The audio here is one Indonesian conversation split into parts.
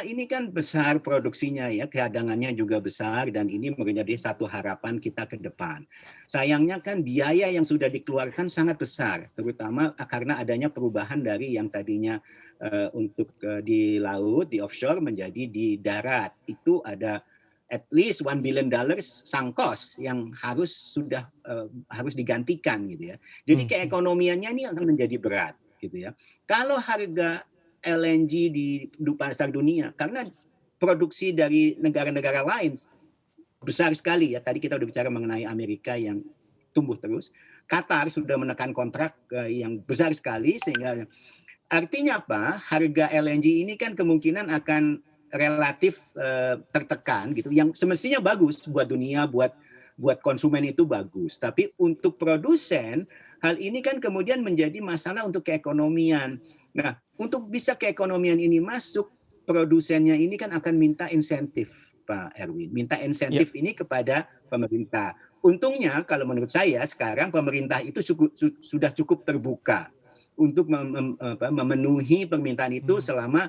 Ini kan besar produksinya ya, cadangannya juga besar dan ini menjadi satu harapan kita ke depan. Sayangnya kan biaya yang sudah dikeluarkan sangat besar, terutama karena adanya perubahan dari yang tadinya, untuk, di laut, di offshore menjadi di darat. Itu ada at least $1 billion sunk cost yang harus digantikan gitu ya. Jadi Mhm. keekonomiannya ini akan menjadi berat gitu ya. Kalau harga LNG di pasar dunia karena produksi dari negara-negara lain besar sekali ya. Tadi kita udah bicara mengenai Amerika yang tumbuh terus. Qatar sudah menekan kontrak yang besar sekali sehingga artinya apa? Harga LNG ini kan kemungkinan akan relatif tertekan gitu. Yang semestinya bagus buat dunia, buat buat konsumen itu bagus. Tapi untuk produsen, hal ini kan kemudian menjadi masalah untuk keekonomian. Nah, untuk bisa keekonomian ini masuk, produsennya ini kan akan minta insentif, Pak Erwin. Minta Ya, insentif ini kepada pemerintah. Untungnya kalau menurut saya sekarang pemerintah itu sudah cukup terbuka untuk memenuhi permintaan itu mmm, selama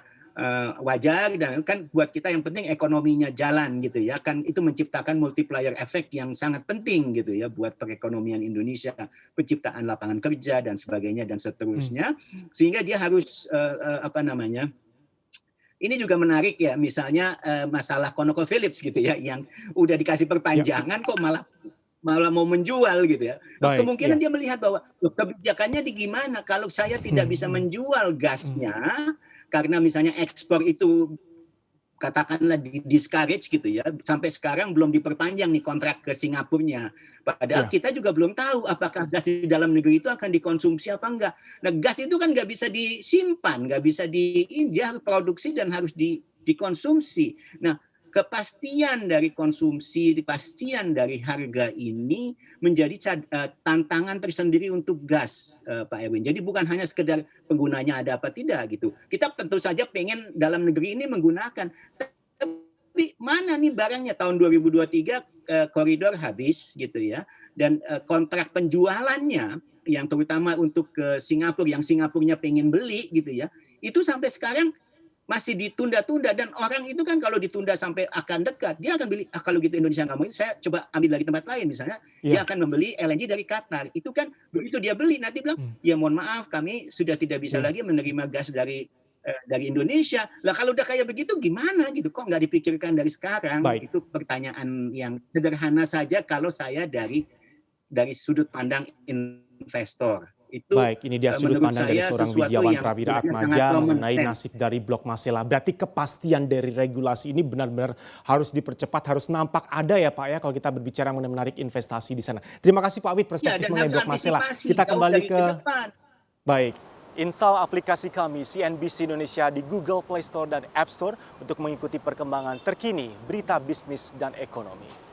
wajar dan kan buat kita yang penting ekonominya jalan gitu ya, kan itu menciptakan multiplier effect yang sangat penting gitu ya buat perekonomian Indonesia, penciptaan lapangan kerja dan sebagainya dan mmm, seterusnya. Sehingga dia harus, apa namanya, ini juga menarik ya misalnya, masalah ConocoPhillips gitu ya yang udah dikasih ya, perpanjangan kok malah malah mau menjual gitu ya. baik, Kemungkinan iya. dia melihat bahwa, "Loh kebijakannya di gimana kalau saya tidak bisa Mhm, menjual mhm, gasnya, karena misalnya ekspor itu katakanlah di-discourage gitu ya, sampai sekarang belum diperpanjang nih kontrak ke Singapurnya. Padahal iya, kita juga belum tahu apakah gas di dalam negeri itu akan dikonsumsi apa enggak. Nah, gas itu kan nggak bisa disimpan, nggak bisa dia harus produksi dan harus dikonsumsi. Nah, kepastian dari konsumsi, kepastian dari harga ini menjadi tantangan tersendiri untuk gas, Pak Erwin. Jadi bukan hanya sekedar penggunanya ada apa tidak gitu. Kita tentu saja pengen dalam negeri ini menggunakan, tapi mana nih barangnya tahun 2023 koridor habis gitu ya dan kontrak penjualannya yang terutama untuk ke Singapura yang Singapurnya pengen beli gitu ya itu sampai sekarang masih ditunda-tunda dan orang itu kan kalau ditunda sampai akan dekat dia akan beli kalau gitu Indonesia nggak mau saya coba ambil dari tempat lain misalnya dia iya, akan membeli LNG dari Qatar itu kan begitu dia beli nanti bilang mmm, ya mohon maaf kami sudah tidak bisa iya. lagi menerima gas dari Indonesia. Lah kalau udah kayak begitu gimana gitu, kok nggak dipikirkan dari sekarang? Baik, Itu pertanyaan yang sederhana saja kalau saya dari sudut pandang investor. Itu, baik, ini dia sudut menurut pandang dari saya seorang sesuatu Widjawan yang Prawira sebenarnya sangat Atmaja common mengenai sense. nasib dari Blok Masela. Berarti kepastian dari regulasi ini benar-benar harus dipercepat, harus nampak ada ya Pak ya kalau kita berbicara mengenai menarik investasi di sana. Terima kasih Pak Wid Ya perspektif dan mengenai harus Blok Masela. antisipasi Kita jauh kembali dari ke ke depan. baik. Install aplikasi kami CNBC Indonesia di Google Play Store dan App Store untuk mengikuti perkembangan terkini berita bisnis dan ekonomi.